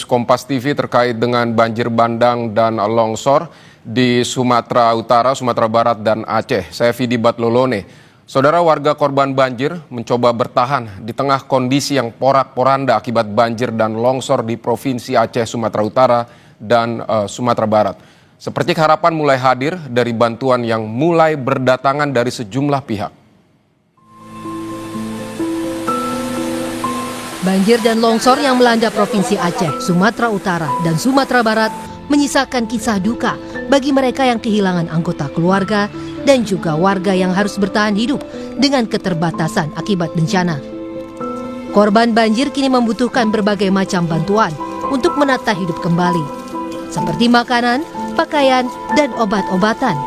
Kompas TV terkait dengan banjir bandang dan longsor di Sumatera Utara, Sumatera Barat, dan Aceh. Saya Vidi Batlolone. Saudara, warga korban banjir mencoba bertahan di tengah kondisi yang porak-poranda akibat banjir dan longsor di Provinsi Aceh, Sumatera Utara, dan Sumatera Barat. Seperti harapan mulai hadir dari bantuan yang mulai berdatangan dari sejumlah pihak. Banjir dan longsor yang melanda Provinsi Aceh, Sumatera Utara, dan Sumatera Barat menyisakan kisah duka bagi mereka yang kehilangan anggota keluarga dan juga warga yang harus bertahan hidup dengan keterbatasan akibat bencana. Korban banjir kini membutuhkan berbagai macam bantuan untuk menata hidup kembali, seperti makanan, pakaian, dan obat-obatan.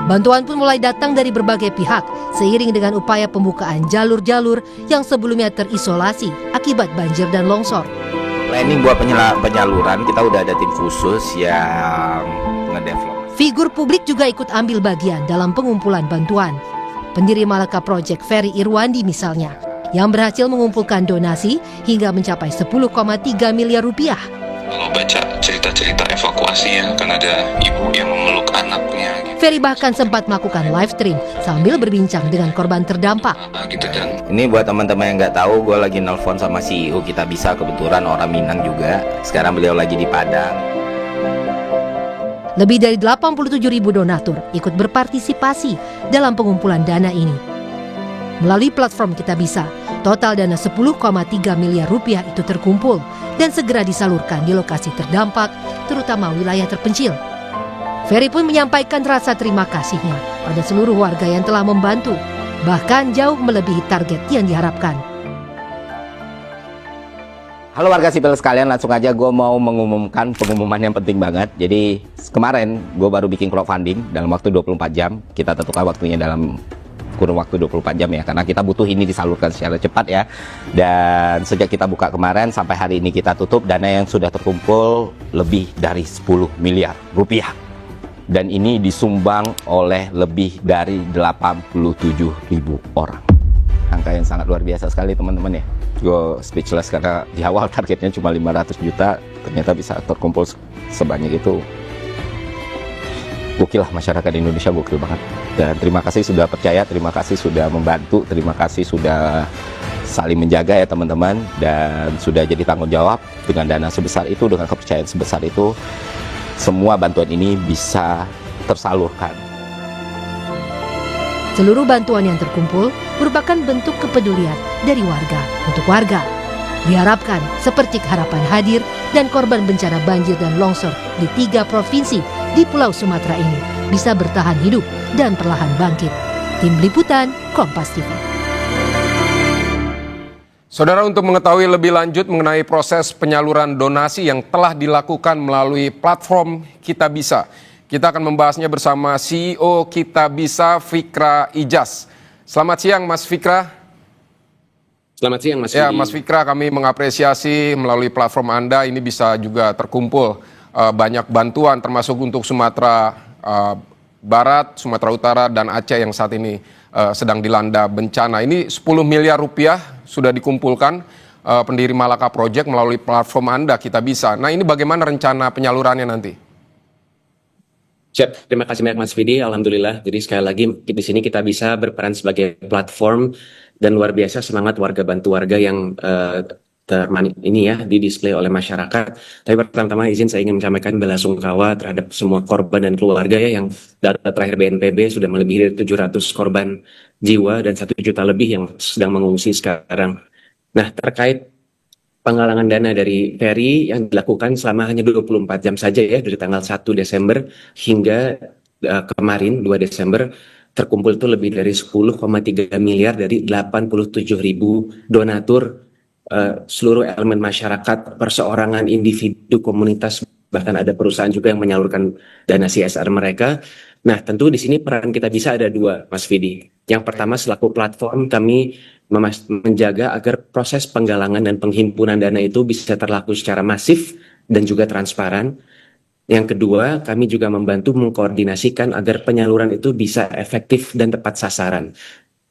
Bantuan pun mulai datang dari berbagai pihak seiring dengan upaya pembukaan jalur-jalur yang sebelumnya terisolasi akibat banjir dan longsor. Planning buat penyaluran, kita udah ada tim khusus yang ngedevelop. Figur publik juga ikut ambil bagian dalam pengumpulan bantuan. Pendiri Malaka Project Ferry Irwandi misalnya, yang berhasil mengumpulkan donasi hingga mencapai 10,3 miliar rupiah. Kalau baca cerita-cerita evakuasinya, kan ada ibu yang memeluk anaknya. Ferry bahkan sempat melakukan live stream sambil berbincang dengan korban terdampak. Ini buat teman-teman yang nggak tahu, gue lagi nelpon sama CEO Kita Bisa, kebetulan orang Minang juga. Sekarang beliau lagi di Padang. Lebih dari 87.000 donatur ikut berpartisipasi dalam pengumpulan dana ini. Melalui platform Kita Bisa, total dana 10,3 miliar rupiah itu terkumpul dan segera disalurkan di lokasi terdampak, terutama wilayah terpencil. Ferry pun menyampaikan rasa terima kasihnya pada seluruh warga yang telah membantu, bahkan jauh melebihi target yang diharapkan. Halo warga sipil sekalian, langsung aja gue mau mengumumkan pengumuman yang penting banget. Jadi kemarin gue baru bikin crowdfunding dalam waktu 24 jam. Kita tentukan waktunya dalam kurun waktu 24 jam ya, karena kita butuh ini disalurkan secara cepat ya. Dan sejak kita buka kemarin sampai hari ini kita tutup, dana yang sudah terkumpul lebih dari 10 miliar rupiah. Dan ini disumbang oleh lebih dari 87.000 orang. Angka yang sangat luar biasa sekali teman-teman ya. Gue speechless karena di awal targetnya cuma 500 juta, ternyata bisa terkumpul sebanyak itu. Gokil lah, masyarakat Indonesia gokil banget. Dan terima kasih sudah percaya, terima kasih sudah membantu, terima kasih sudah saling menjaga ya teman-teman. Dan sudah jadi tanggung jawab dengan dana sebesar itu, dengan kepercayaan sebesar itu, semua bantuan ini bisa tersalurkan. Seluruh bantuan yang terkumpul merupakan bentuk kepedulian dari warga untuk warga. Diharapkan seperti harapan hadir dan korban bencana banjir dan longsor di 3 provinsi di Pulau Sumatera ini bisa bertahan hidup dan perlahan bangkit. Tim Liputan, Kompas TV. Saudara, untuk mengetahui lebih lanjut mengenai proses penyaluran donasi yang telah dilakukan melalui platform Kita Bisa, kita akan membahasnya bersama CEO Kita Bisa, Fikra Ijaz. Selamat siang Mas Fikra. Selamat siang Mas Ya, Fidi. Mas Fikra, kami mengapresiasi melalui platform Anda ini bisa juga terkumpul banyak bantuan termasuk untuk Sumatera Barat, Sumatera Utara, dan Aceh yang saat ini sedang dilanda bencana. Ini 10 miliar rupiah sudah dikumpulkan pendiri Malaka Project melalui platform Anda Kita Bisa. Nah, ini bagaimana rencana penyalurannya nanti? Siap, terima kasih banyak Mas Fidi. Alhamdulillah. Jadi sekali lagi di sini kita bisa berperan sebagai platform dan luar biasa semangat warga bantu warga yang ini ya didisplay oleh masyarakat. Tapi pertama-tama izin saya ingin menyampaikan belasungkawa terhadap semua korban dan keluarga ya, yang data terakhir BNPB sudah melebihi 700 korban jiwa dan 1 juta lebih yang sedang mengungsi sekarang. Nah, terkait penggalangan dana dari Ferry yang dilakukan selama hanya 24 jam saja ya, dari tanggal 1 Desember hingga kemarin 2 Desember terkumpul itu lebih dari 10,3 miliar dari 87.000 donatur, seluruh elemen masyarakat, perseorangan, individu, komunitas, bahkan ada perusahaan juga yang menyalurkan dana CSR mereka. Nah, tentu di sini peran Kita Bisa ada 2, Mas Fidi. Yang pertama, selaku platform kami menjaga agar proses penggalangan dan penghimpunan dana itu bisa terlaku secara masif dan juga transparan. Yang kedua, kami juga membantu mengkoordinasikan agar penyaluran itu bisa efektif dan tepat sasaran.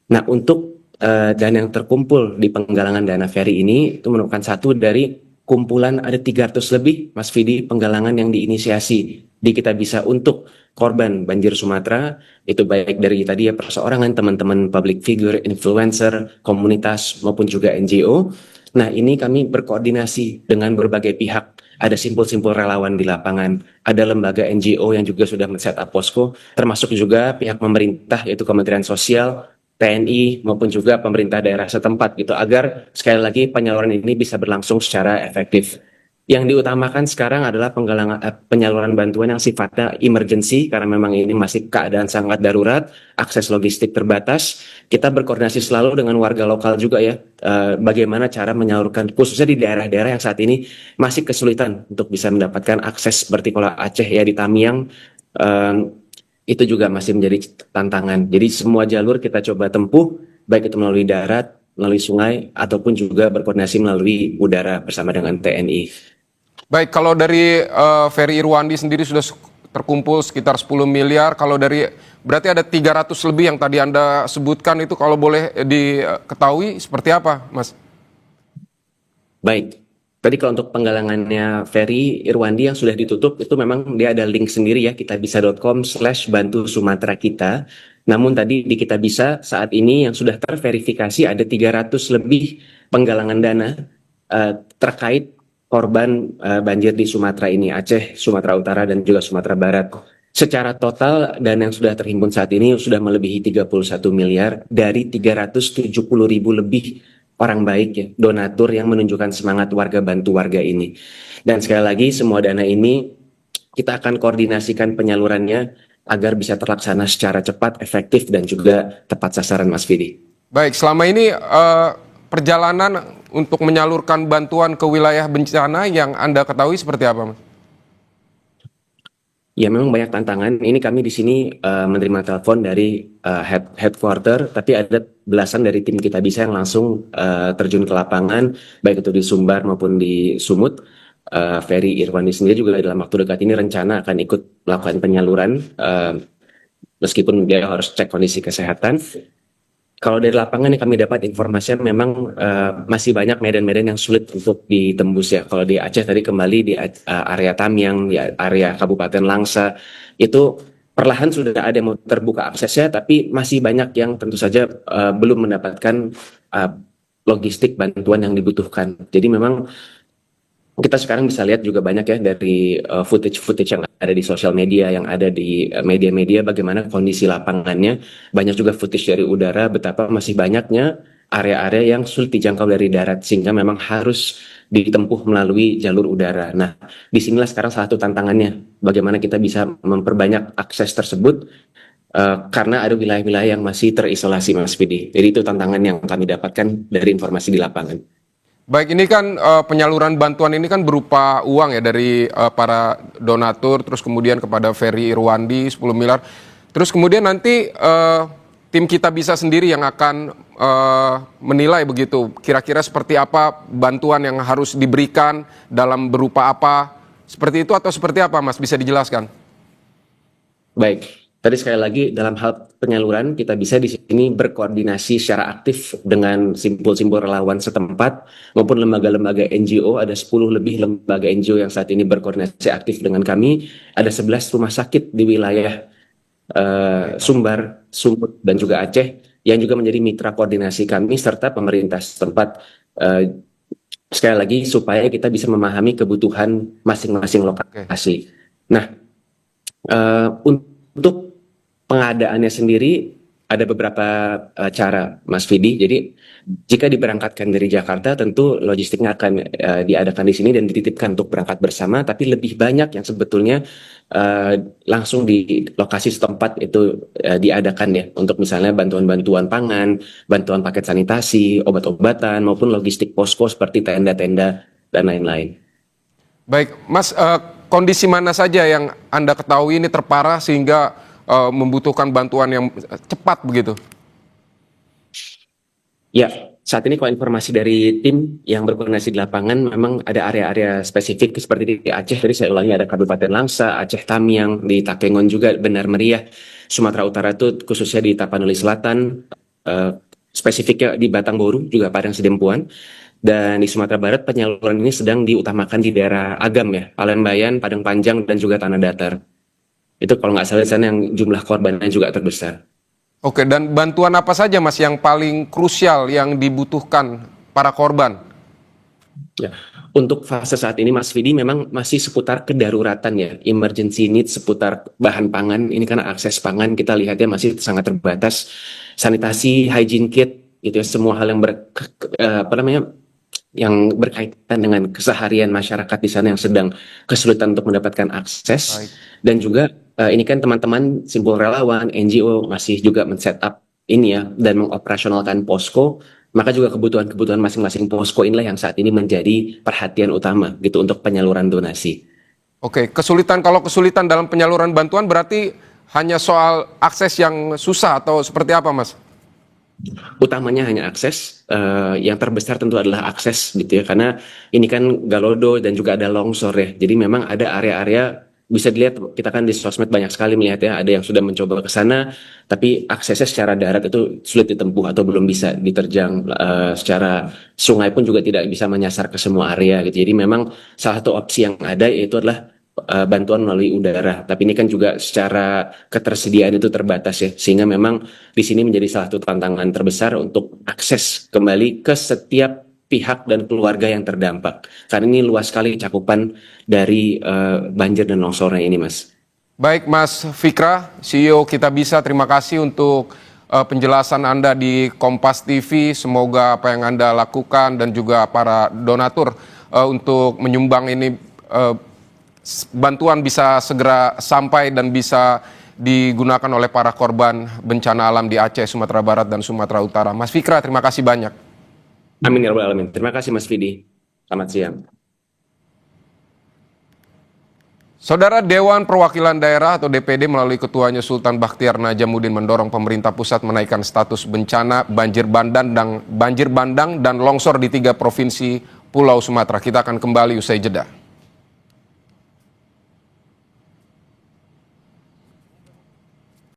Nah, untuk dana yang terkumpul di penggalangan dana Ferry ini itu merupakan satu dari kumpulan ada 300 lebih, Mas Vidi, penggalangan yang diinisiasi di Kita Bisa untuk korban banjir Sumatera, itu baik dari tadi ya perseorangan, teman-teman public figure, influencer, komunitas, maupun juga NGO. Nah, ini kami berkoordinasi dengan berbagai pihak. Ada simpul-simpul relawan di lapangan, ada lembaga NGO yang juga sudah men-set up posko, termasuk juga pihak pemerintah yaitu Kementerian Sosial, TNI maupun juga pemerintah daerah setempat gitu agar sekali lagi penyaluran ini bisa berlangsung secara efektif. Yang diutamakan sekarang adalah penyaluran bantuan yang sifatnya emergency karena memang ini masih keadaan sangat darurat, akses logistik terbatas. Kita berkoordinasi selalu dengan warga lokal juga ya, bagaimana cara menyalurkan khususnya di daerah-daerah yang saat ini masih kesulitan untuk bisa mendapatkan akses seperti kalau Aceh ya di Tamiang. Itu juga masih menjadi tantangan. Jadi semua jalur kita coba tempuh, baik itu melalui darat, melalui sungai, ataupun juga berkoordinasi melalui udara bersama dengan TNI. Baik, kalau dari Ferry Irwandi sendiri sudah terkumpul sekitar 10 miliar, kalau dari berarti ada 300 lebih yang tadi Anda sebutkan itu kalau boleh diketahui seperti apa, Mas? Baik. Tadi kalau untuk penggalangannya Ferry Irwandi yang sudah ditutup itu memang dia ada link sendiri ya kitabisa.com/bantu Sumatera kita. Namun tadi di Kita Bisa saat ini yang sudah terverifikasi ada 300 lebih penggalangan dana terkait korban banjir di Sumatera ini, Aceh, Sumatera Utara dan juga Sumatera Barat. Secara total dana yang sudah terhimpun saat ini sudah melebihi 31 miliar dari 370.000 lebih orang baik ya, donatur yang menunjukkan semangat warga bantu warga ini. Dan sekali lagi semua dana ini kita akan koordinasikan penyalurannya agar bisa terlaksana secara cepat, efektif dan juga tepat sasaran, Mas Vidi. Baik, selama ini perjalanan untuk menyalurkan bantuan ke wilayah bencana yang Anda ketahui seperti apa, Mas? Ya memang banyak tantangan. Ini kami di sini menerima telepon dari headquarter, tapi ada belasan dari tim Kita Bisa yang langsung terjun ke lapangan, baik itu di Sumbar maupun di Sumut. Ferry Irwandi sendiri juga dalam waktu dekat ini rencana akan ikut melakukan penyaluran, meskipun dia harus cek kondisi kesehatan. Kalau dari lapangan yang kami dapat informasinya memang masih banyak medan-medan yang sulit untuk ditembus ya. Kalau di Aceh tadi kembali di area Tamiang, di area Kabupaten Langsa, itu perlahan sudah ada yang mau terbuka aksesnya, tapi masih banyak yang tentu saja belum mendapatkan logistik bantuan yang dibutuhkan. Jadi memang kita sekarang bisa lihat juga banyak ya dari footage yang ada di sosial media, yang ada di media-media bagaimana kondisi lapangannya. Banyak juga footage dari udara betapa masih banyaknya area-area yang sulit dijangkau dari darat sehingga memang harus ditempuh melalui jalur udara. Nah, disinilah sekarang salah satu tantangannya bagaimana kita bisa memperbanyak akses tersebut karena ada wilayah-wilayah yang masih terisolasi, Mas Vidi. Jadi itu tantangan yang kami dapatkan dari informasi di lapangan. Baik, ini kan penyaluran bantuan ini kan berupa uang ya dari para donatur, terus kemudian kepada Ferry Irwandi 10 miliar. Terus kemudian nanti tim Kita Bisa sendiri yang akan menilai begitu, kira-kira seperti apa bantuan yang harus diberikan, dalam berupa apa, seperti itu atau seperti apa, Mas? Bisa dijelaskan? Baik. Tadi sekali lagi dalam hal penyaluran Kita Bisa di sini berkoordinasi secara aktif dengan simpul-simpul relawan setempat maupun lembaga-lembaga NGO. Ada 10 lebih lembaga NGO yang saat ini berkoordinasi aktif dengan kami. Ada 11 rumah sakit di wilayah Sumbar, Sumut dan juga Aceh yang juga menjadi mitra koordinasi kami serta pemerintah setempat. Sekali lagi supaya kita bisa memahami kebutuhan masing-masing lokasi. Nah, untuk pengadaannya sendiri ada beberapa cara, Mas Vidi. Jadi jika diberangkatkan dari Jakarta, tentu logistiknya akan diadakan di sini dan dititipkan untuk berangkat bersama. Tapi lebih banyak yang sebetulnya langsung di lokasi setempat itu diadakan ya, untuk misalnya bantuan-bantuan pangan, bantuan paket sanitasi, obat-obatan maupun logistik posko seperti tenda-tenda dan lain-lain. Baik, Mas, kondisi mana saja yang Anda ketahui ini terparah sehingga membutuhkan bantuan yang cepat begitu? Ya, saat ini kalau informasi dari tim yang berkoordinasi di lapangan memang ada area-area spesifik seperti di Aceh, tadi saya ulangi ada Kabupaten Langsa, Aceh Tamiang, di Takengon juga Benar Meriah, Sumatera Utara itu khususnya di Tapanuli Selatan, spesifiknya di Batangboru juga Padang Sidempuan. Dan di Sumatera Barat penyaluran ini sedang diutamakan di daerah Agam ya, Palembayan, Padang Panjang, dan juga Tanah Datar. Itu kalau nggak salah di sana yang jumlah korbannya juga terbesar. Oke, dan bantuan apa saja Mas yang paling krusial yang dibutuhkan para korban? Ya, untuk fase saat ini Mas Vidi memang masih seputar kedaruratan ya, emergency needs seputar bahan pangan. Ini karena akses pangan kita lihatnya masih sangat terbatas. Sanitasi, hygiene kit, gitu ya, semua hal yang yang berkaitan dengan keseharian masyarakat di sana yang sedang kesulitan untuk mendapatkan akses. Baik. Dan juga ini kan teman-teman simpul relawan, NGO masih juga men-setup ini ya dan mengoperasionalkan posko, maka juga kebutuhan-kebutuhan masing-masing posko inilah yang saat ini menjadi perhatian utama gitu untuk penyaluran donasi. Oke, kalau kesulitan dalam penyaluran bantuan berarti hanya soal akses yang susah atau seperti apa Mas? Utamanya hanya akses, yang terbesar tentu adalah akses gitu ya, karena ini kan Galodo dan juga ada longsor ya, jadi memang ada area-area bisa dilihat, kita kan di sosmed banyak sekali melihat ya, ada yang sudah mencoba ke sana, tapi aksesnya secara darat itu sulit ditempuh atau belum bisa diterjang, secara sungai pun juga tidak bisa menyasar ke semua area gitu, jadi memang salah satu opsi yang ada yaitu adalah bantuan melalui udara, tapi ini kan juga secara ketersediaan itu terbatas ya, sehingga memang di sini menjadi salah satu tantangan terbesar untuk akses kembali ke setiap pihak dan keluarga yang terdampak. Karena ini luas sekali cakupan dari banjir dan longsornya ini, Mas. Baik Mas Fikra, CEO Kitabisa, terima kasih untuk penjelasan Anda di Kompas TV. Semoga apa yang Anda lakukan dan juga para donatur untuk menyumbang ini bantuan bisa segera sampai dan bisa digunakan oleh para korban bencana alam di Aceh, Sumatera Barat, dan Sumatera Utara. Mas Fikra, terima kasih banyak. Amin ya rabbal alamin. Terima kasih Mas Vidi. Selamat siang. Saudara, Dewan Perwakilan Daerah atau DPD melalui ketuanya Sultan Bakhtiar Najamuddin mendorong pemerintah pusat menaikkan status bencana banjir bandang dan longsor di 3 provinsi Pulau Sumatera. Kita akan kembali usai jeda.